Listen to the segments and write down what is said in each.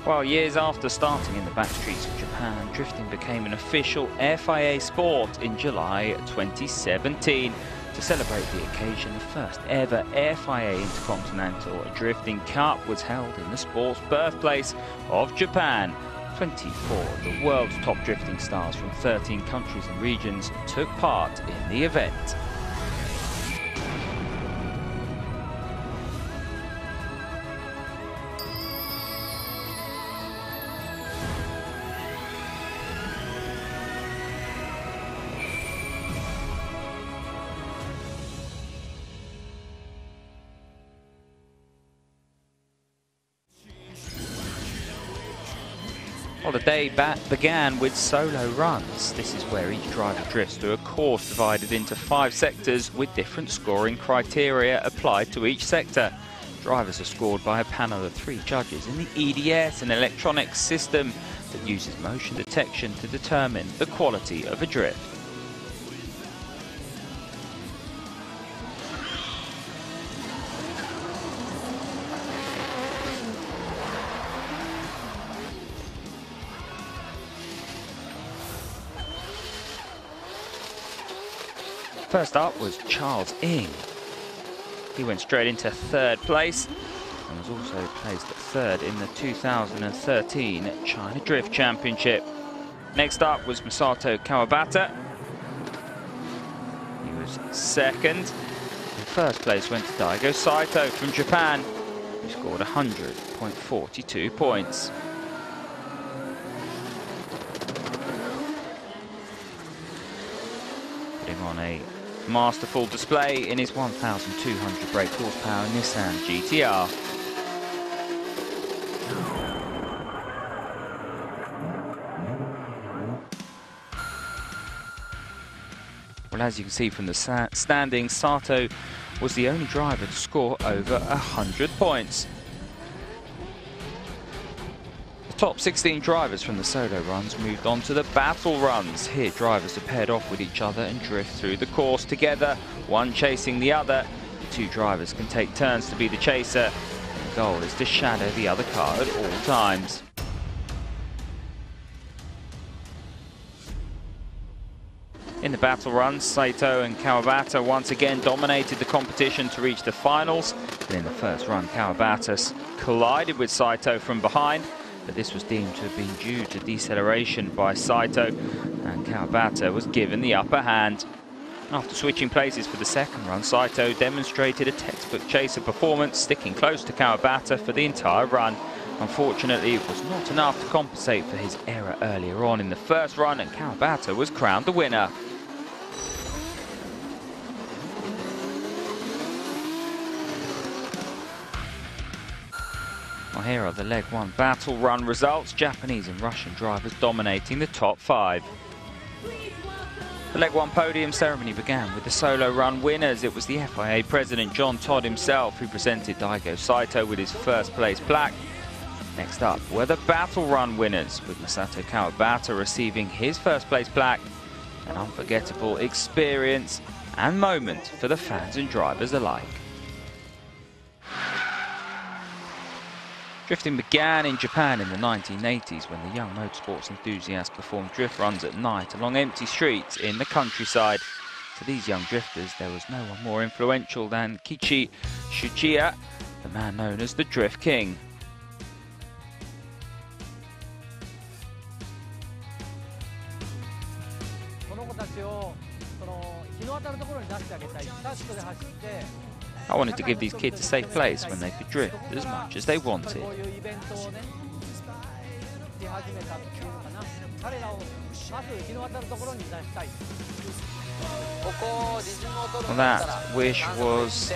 Well, years after starting in the backstreets of Japan, drifting became an official FIA sport in July 2017. To celebrate the occasion, the first ever FIA Intercontinental Drifting Cup was held in the sport's birthplace of Japan. 24 of the world's top drifting stars from 13 countries and regions took part in the event. Well, the day began with solo runs. This is where each driver drifts through a course divided into 5 sectors with different scoring criteria applied to each sector. Drivers are scored by a panel of 3 judges in the EDS, an electronic system that uses motion detection to determine the quality of a drift. First up was Charles Ng. He went straight into 3rd place and was also placed at 3rd in the 2013 China Drift Championship. Next up was Masato Kawabata. He was 2nd. In 1st place went to Daigo Saito from Japan, who scored 100.42 points. Putting on a masterful display in his 1,200 brake horsepower Nissan GTR. Well, as you can see from the standings, Sato was the only driver to score over 100 points. Top 16 drivers from the solo runs moved on to the battle runs. Here drivers are paired off with each other and drift through the course together, one chasing the other. The 2 drivers can take turns to be the chaser, and the goal is to shadow the other car at all times. In the battle runs, Saito and Kawabata once again dominated the competition to reach the finals. And in the first run, Kawabata collided with Saito from behind, but this was deemed to have been due to deceleration by Saito, and Kawabata was given the upper hand. After switching places for the second run, Saito demonstrated a textbook chaser performance, sticking close to Kawabata for the entire run. Unfortunately, it was not enough to compensate for his error earlier on in the first run, and Kawabata was crowned the winner. Well, here are the Leg 1 battle run results. Japanese and Russian drivers dominating the top 5. The Leg 1 podium ceremony began with the solo run winners. It was the FIA president John Todd himself who presented Daigo Saito with his 1st place plaque. Next up were the battle run winners, with Masato Kawabata receiving his 1st place plaque. An unforgettable experience and moment for the fans and drivers alike. Drifting began in Japan in the 1980s when the young motorsports enthusiasts performed drift runs at night along empty streets in the countryside. To these young drifters, there was no one more influential than Kiichi Shuchiya, the man known as the Drift King. I wanted to give these kids a safe place when they could drift as much as they wanted. Well, that wish was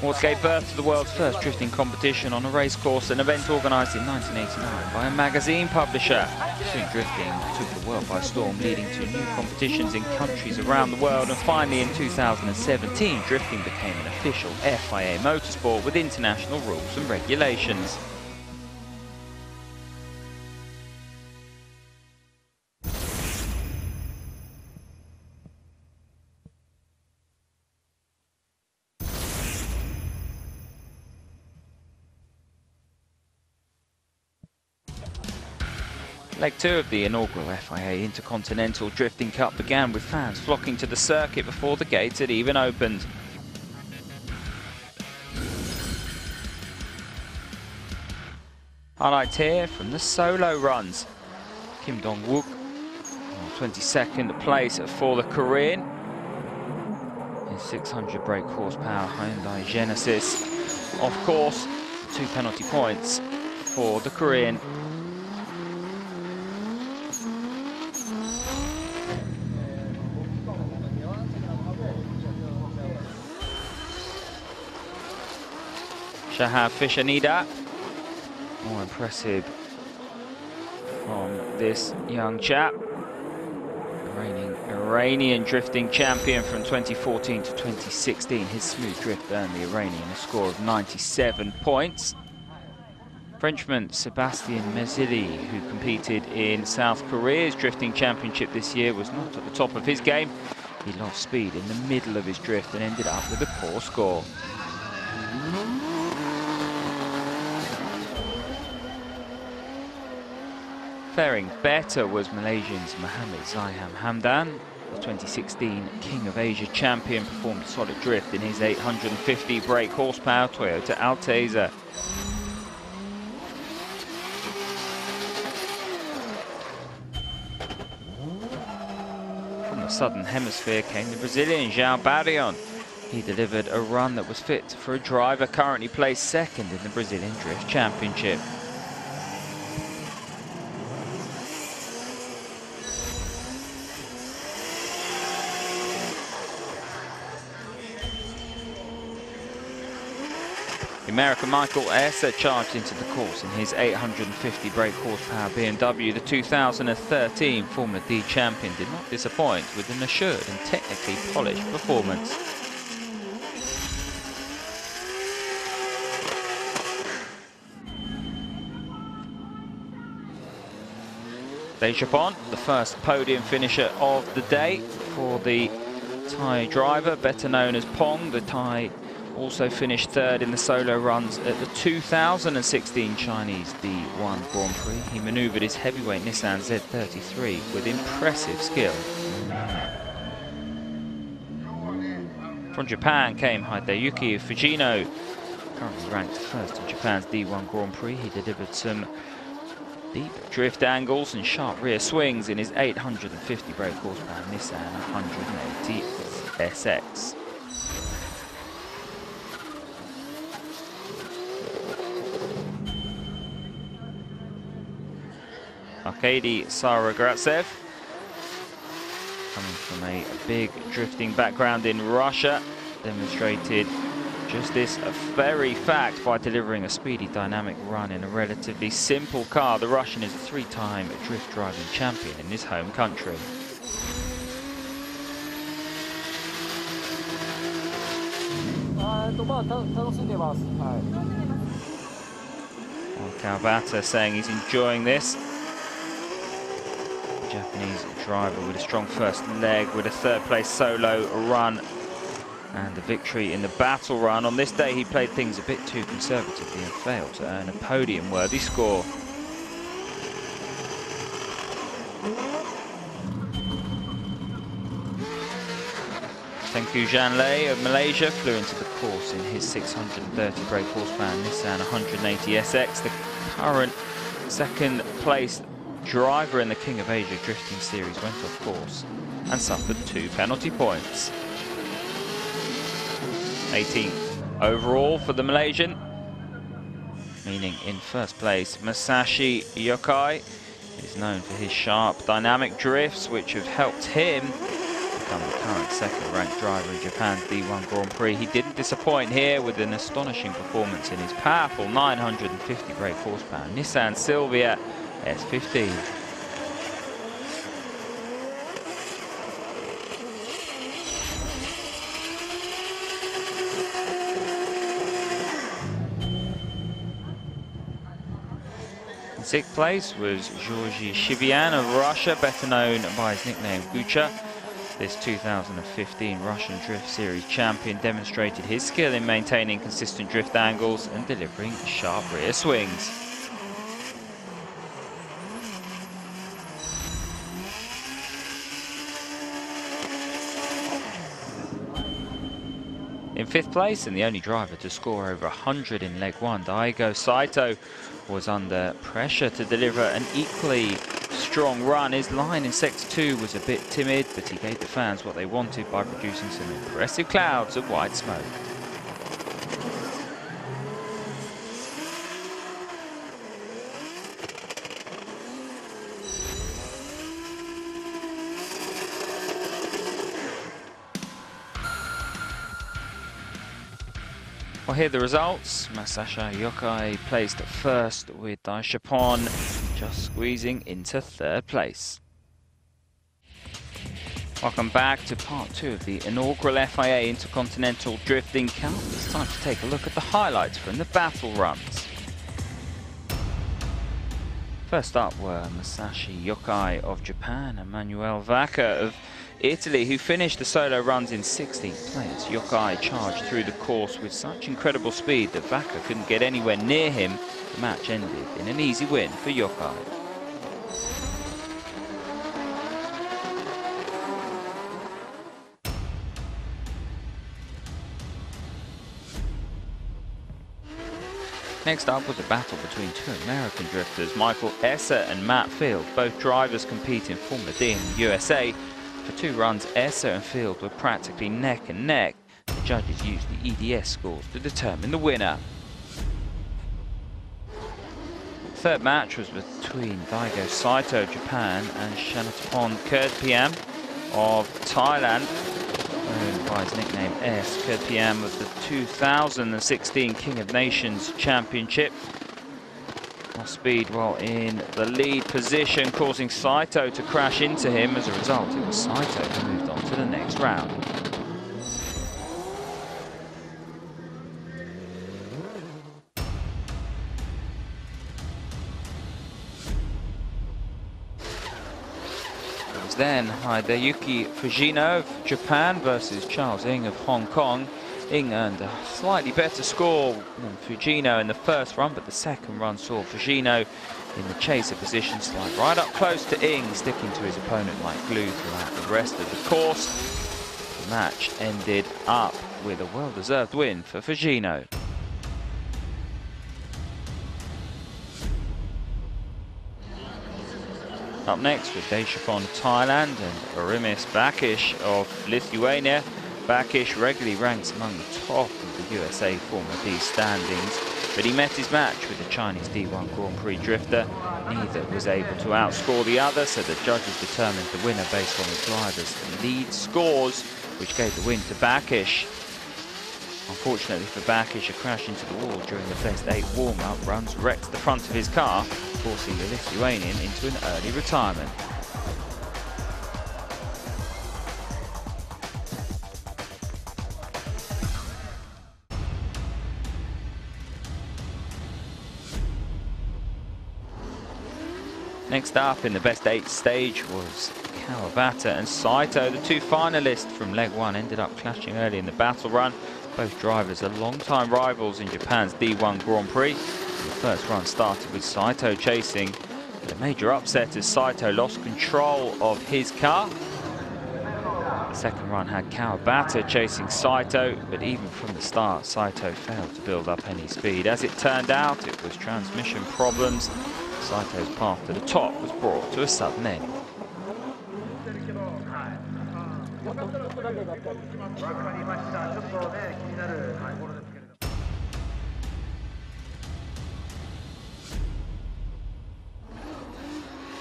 what gave birth to the world's first drifting competition on a race course, an event organised in 1989 by a magazine publisher. Soon drifting took the world by storm, leading to new competitions in countries around the world, and finally in 2017 drifting became an official FIA motorsport with international rules and regulations. Leg 2 of the inaugural FIA Intercontinental Drifting Cup began with fans flocking to the circuit before the gates had even opened. Highlights here from the solo runs. Kim Dong-wook, 22nd place for the Korean. His 600 brake horsepower Hyundai Genesis. Of course, 2 penalty points for the Korean. Shahab Fishanida, more impressive from this young chap. Reigning Iranian drifting champion from 2014 to 2016. His smooth drift earned the Iranian a score of 97 points. Frenchman Sébastien Mezili, who competed in South Korea's drifting championship this year, was not at the top of his game. He lost speed in the middle of his drift and ended up with a poor score. Faring better was Malaysian's Mohammed Zaham Hamdan. The 2016 King of Asia champion performed a solid drift in his 850 brake horsepower Toyota Alteza. From the southern hemisphere came the Brazilian João Barrion. He delivered a run that was fit for a driver currently placed second in the Brazilian Drift Championship. The American Michael Esser charged into the course in his 850 brake horsepower BMW. The 2013 Formula D champion did not disappoint with an assured and technically polished performance. Dechapon, the first podium finisher of the day for the Thai driver, better known as Pong. The Thai also finished third in the solo runs at the 2016 Chinese D1 Grand Prix. He manoeuvred his heavyweight Nissan Z33 with impressive skill. From Japan came Hideyuki Fujino, currently ranked first in Japan's D1 Grand Prix. He delivered some deep drift angles and sharp rear swings in his 850 brake horsepower Nissan 180 SX. Arkady Saragratsev, coming from a big drifting background in Russia, demonstrated just this very fact by delivering a speedy, dynamic run in a relatively simple car. The Russian is a 3-time drift driving champion in his home country. Kawabata saying he's enjoying this. Japanese driver with a strong first leg, with a third-place solo run and a victory in the battle run. On this day, he played things a bit too conservatively and failed to earn a podium-worthy score. Tengku Janlei of Malaysia flew into the course in his 630 brake horsepower Nissan 180 SX. The current second-place driver in the King of Asia Drifting Series went off course and suffered 2 penalty points. 18th overall for the Malaysian, meaning in first place Masashi Yokai is known for his sharp dynamic drifts, which have helped him become the current second-ranked driver in Japan's D1 Grand Prix. He didn't disappoint here with an astonishing performance in his powerful 950 brake horsepower Nissan Silvia S15. In sixth place was Georgy Shivian of Russia, better known by his nickname Gucha. This 2015 Russian Drift Series champion demonstrated his skill in maintaining consistent drift angles and delivering sharp rear swings. In 5th place, and the only driver to score over 100 in leg 1, Daigo Saito was under pressure to deliver an equally strong run. His line in sector 2 was a bit timid, but he gave the fans what they wanted by producing some impressive clouds of white smoke. Well, here are the results. Masashi Yokai placed first, with Daishapon just squeezing into 3rd place. Welcome back to part 2 of the inaugural FIA Intercontinental Drifting Cup. It's time to take a look at the highlights from the battle runs. First up were Masashi Yokai of Japan and Manuel Vacca of Italy, who finished the solo runs in 16th place. Yokai charged through the course with such incredible speed that Vacca couldn't get anywhere near him. The match ended in an easy win for Yokai. Next up was a battle between 2 American drifters, Michael Esser and Matt Field. Both drivers compete in Formula D in the USA. For 2 runs, Esser and Field were practically neck and neck. The judges used the EDS scores to determine the winner. The 3rd match was between Daigo Saito of Japan and Shanatapon Kurtpiam of Thailand, known by his nickname S. Kurtpiam of the 2016 King of Nations Championship. Lost speed while in the lead position, causing Saito to crash into him. As a result, it was Saito who moved on to the next round. It was then Hideyuki Fujino of Japan versus Charles Ng of Hong Kong. Ng earned a slightly better score than Fujino in the 1st run, but the 2nd run saw Fujino in the chaser position slide right up close to Ng, sticking to his opponent like glue throughout the rest of the course. The match ended up with a well-deserved win for Fujino. Up next with Daishapon of Thailand and Arimis Bakish of Lithuania. Bakish regularly ranks among the top of the USA Formula D standings, but he met his match with the Chinese D1 Grand Prix drifter. Neither was able to outscore the other, so the judges determined the winner based on the driver's lead scores, which gave the win to Bakish. Unfortunately for Bakish, a crash into the wall during the best 8 warm-up runs wrecked the front of his car, forcing the Lithuanian into an early retirement. Next up in the best 8 stage was Kawabata and Saito. The 2 finalists from leg 1 ended up clashing early in the battle run. Both drivers are long-time rivals in Japan's D1 Grand Prix. The 1st run started with Saito chasing, but a major upset as Saito lost control of his car. The 2nd run had Kawabata chasing Saito, but even from the start, Saito failed to build up any speed. As it turned out, it was transmission problems. Saito's path to the top was brought to a sudden end.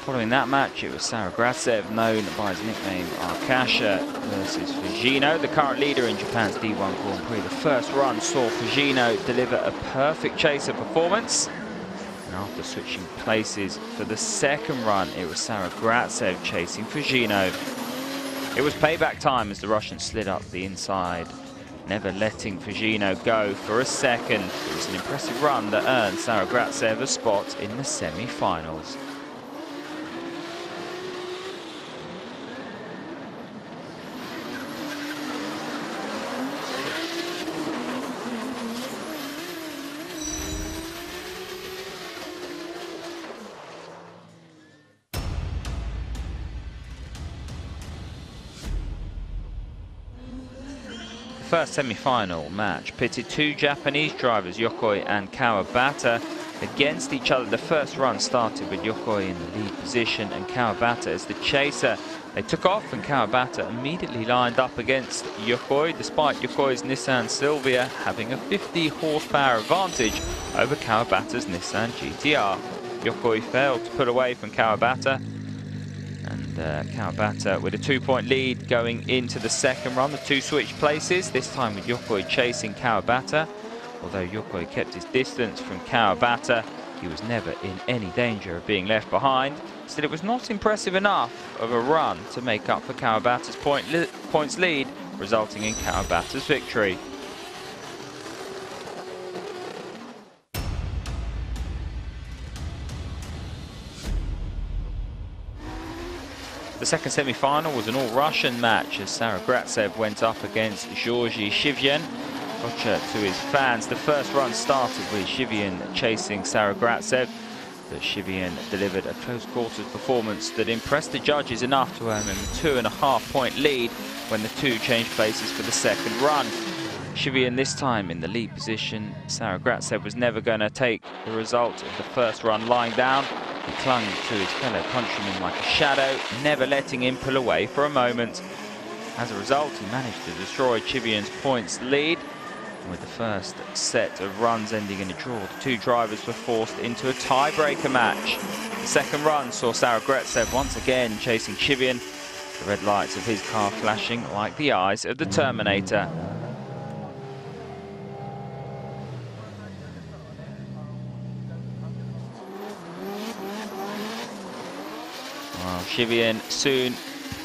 Following that match, it was Saragratsev, known by his nickname Arkasha, versus Fujino, the current leader in Japan's D1 Grand Prix. The 1st run saw Fujino deliver a perfect chaser performance. And after switching places for the 2nd run, it was Saragratsev chasing Fujino. It was payback time as the Russian slid up the inside, never letting Fujino go for a second. It was an impressive run that earned Saragratsev a spot in the semi-finals. first semi-final match pitted two Japanese drivers, Yokoi and Kawabata, against each other. The first run started with Yokoi in the lead position and Kawabata as the chaser. They took off and Kawabata immediately lined up against Yokoi, despite Yokoi's Nissan Silvia having a 50 horsepower advantage over Kawabata's Nissan GTR. Yokoi failed to pull away from Kawabata, and Kawabata with a 2-point lead going into the second run. The two switched places, this time with Yokoi chasing Kawabata. Although Yokoi kept his distance from Kawabata, he was never in any danger of being left behind. Still, it was not impressive enough of a run to make up for Kawabata's points lead, resulting in Kawabata's victory. The second semi-final was an all-Russian match as Saragratsev went up against Georgy Shivyan. Gotcha to his fans. The first run started with Shivyan chasing Saragratsev, but Shivyan delivered a close quarters performance that impressed the judges enough to earn him a 2.5-point lead when the two changed places for the second run. Shivyan this time in the lead position. Saragratsev was never going to take the result of the first run lying down. He clung to his fellow countryman like a shadow, never letting him pull away for a moment. As a result, he managed to destroy Shivyan's points lead. With the first set of runs ending in a draw, the two drivers were forced into a tiebreaker match. The second run saw Saragratsev once again chasing Shivyan, the red lights of his car flashing like the eyes of the Terminator. Well, Shivyan soon,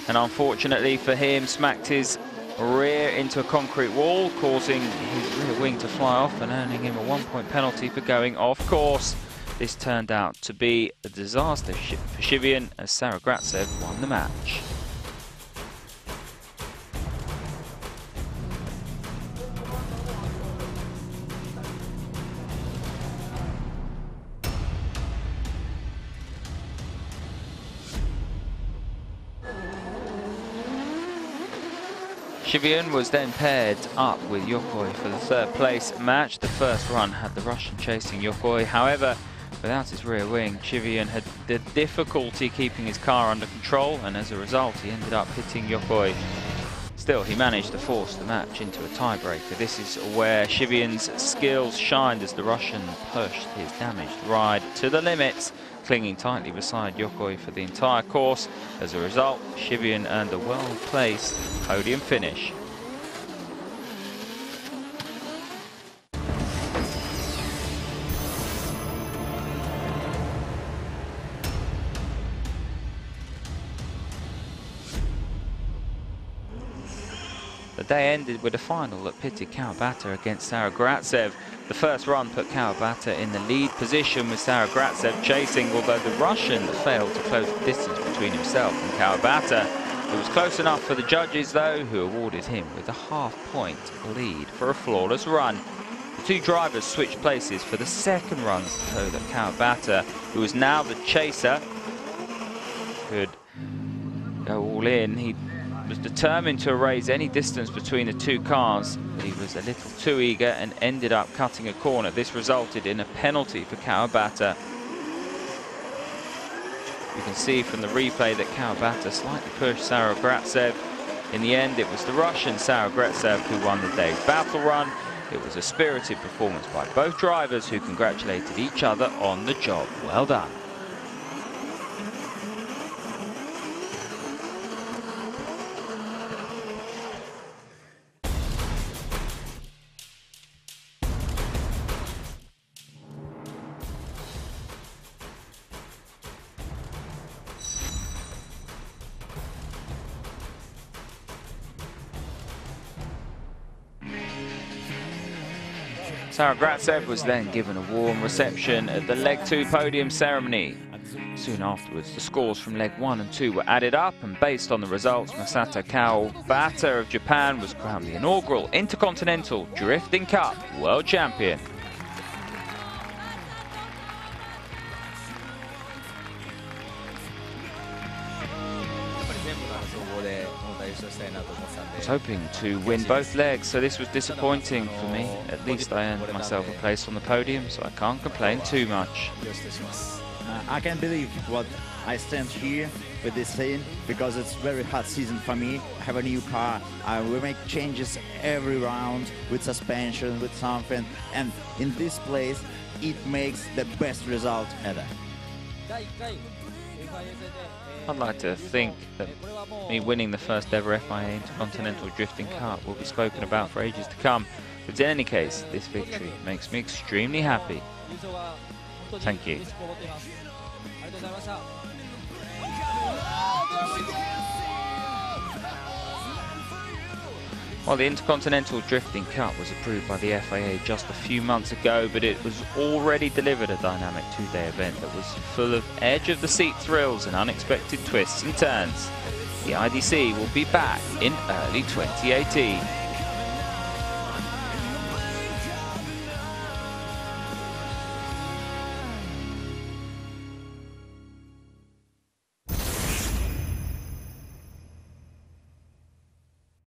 and unfortunately for him, smacked his rear into a concrete wall, causing his rear wing to fly off and earning him a 1-point penalty for going off course. This turned out to be a disaster for Shivyan as Saragratsev won the match. Shivyan was then paired up with Yokoi for the third place match. The first run had the Russian chasing Yokoi. However, without his rear wing, Shivyan had the difficulty keeping his car under control, and as a result he ended up hitting Yokoi. Still, he managed to force the match into a tiebreaker. This is where Shivyan's skills shined as the Russian pushed his damaged ride to the limits, clinging tightly beside Yokoi for the entire course. As a result, Shivyan earned a well-placed podium finish. The day ended with a final that pitted Kawabata against Saragratsev. The first run put Kawabata in the lead position with Saragratsev chasing, although the Russian failed to close the distance between himself and Kawabata. It was close enough for the judges, though, who awarded him with a half-point lead for a flawless run. The two drivers switched places for the second run so that Kawabata, who was now the chaser, could go all in. He was determined to erase any distance between the two cars, but he was a little too eager and ended up cutting a corner. This resulted in a penalty for Kawabata. You can see from the replay that Kawabata slightly pushed Saragratsev. In the end, it was the Russian Saragratsev who won the day's battle run. It was a spirited performance by both drivers, who congratulated each other on the job well done. Saragratsev was then given a warm reception at the Leg 2 podium ceremony. Soon afterwards, the scores from Leg 1 and 2 were added up, and based on the results, Masato Kawabata of Japan was crowned the inaugural Intercontinental Drifting Cup World Champion. was hoping to win both legs, so this was disappointing for me. At least I earned myself a place on the podium, so I can't complain too much. I can't believe what I stand here with this scene, because it's very hot season for me. I have a new car. We make changes every round with suspension, with something, and in this place it makes the best result ever. I'd like to think that me winning the first ever FIA Intercontinental Drifting Cup will be spoken about for ages to come. But in any case, this victory makes me extremely happy. Thank you. Well, the Intercontinental Drifting Cup was approved by the FIA just a few months ago, but it was already delivered a dynamic two-day event that was full of edge-of-the-seat thrills and unexpected twists and turns. The IDC will be back in early 2018.